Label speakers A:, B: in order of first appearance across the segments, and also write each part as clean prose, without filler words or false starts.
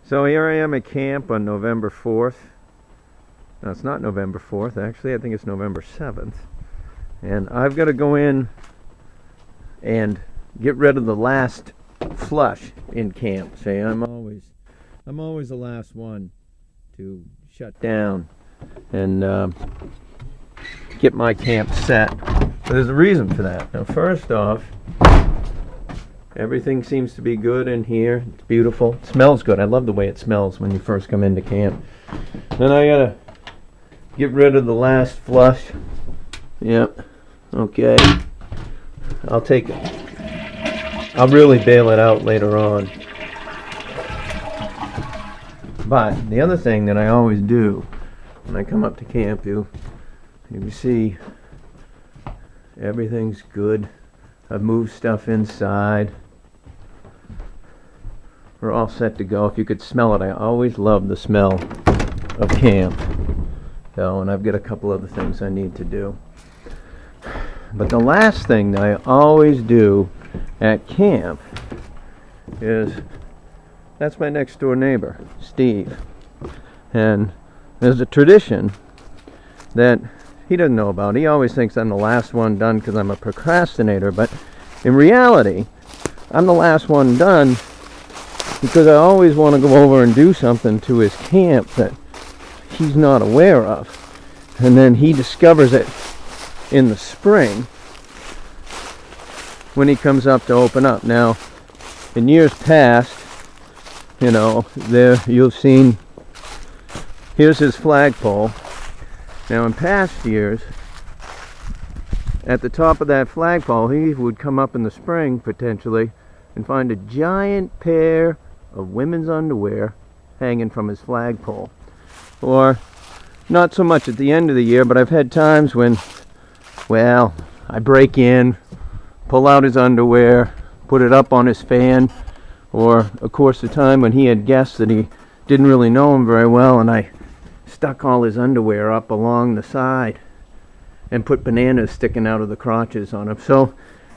A: So here I am at camp on November 4th. No, it's not November 4th, actually. I think it's November 7th. And I've got to go in and get rid of the last flush in camp. See, I'm always the last one to shut down and get my camp set. But there's a reason for that. Now, first off, everything seems to be good in here. It's beautiful. It smells good. I love the way it smells when you first come into camp. Then I gotta get rid of the last flush. Yep. Okay. I'll really bail it out later on. But the other thing that I always do when I come up to camp, you see everything's good. I've moved stuff inside. We're all set to go. If you could smell it, I always love the smell of camp. So, and I've got a couple other things I need to do. But the last thing that I always do at camp is, that's my next door neighbor, Steve. And there's a tradition that he doesn't know about. He always thinks I'm the last one done because I'm a procrastinator. But in reality, I'm the last one done because I always want to go over and do something to his camp that he's not aware of. And then he discovers it in the spring when he comes up to open up. Now, in years past, there you've seen, here's his flagpole. Now, in past years, at the top of that flagpole, he would come up in the spring, potentially, and find a giant pair of women's underwear hanging from his flagpole. Or, not so much at the end of the year, but I've had times when, I break in, pull out his underwear, put it up on his fan, or, of course, the time when he had guests that he didn't really know him very well, and I stuck all his underwear up along the side and put bananas sticking out of the crotches on him. So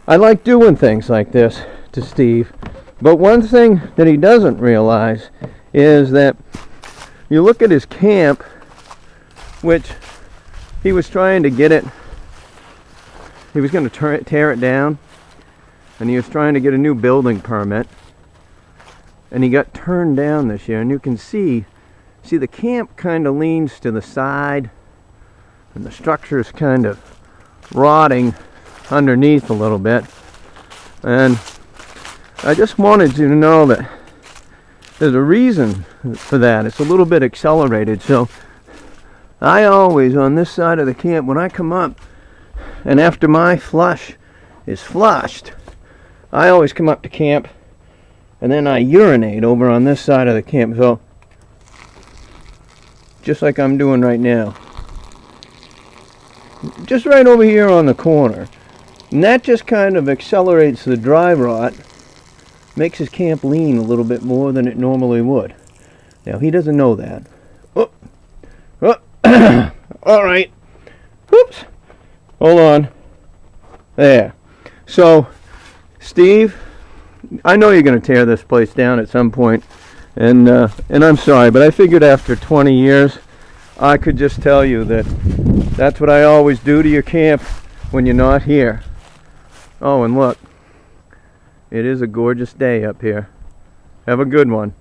A: I like doing things like this to Steve. But one thing that he doesn't realize is that you look at his camp, which he was trying to get it, he was going to tear it down, and he was trying to get a new building permit, and he got turned down this year. And you can see the camp kind of leans to the side, and the structure is kind of rotting underneath a little bit. And I just wanted you to know that there's a reason for that. It's a little bit accelerated. So I always, on this side of the camp, when I come up, and after my flush is flushed, I always come up to camp, and then I urinate over on this side of the camp. So, just like I'm doing right now. Just right over here on the corner. And that just kind of accelerates the dry rot, makes his camp lean a little bit more than it normally would. Now, he doesn't know that. All right. Whoops. Hold on. There. So, Steve, I know you're going to tear this place down at some point, and I'm sorry, but I figured after 20 years, I could just tell you that that's what I always do to your camp when you're not here. Oh, and look, it is a gorgeous day up here. Have a good one.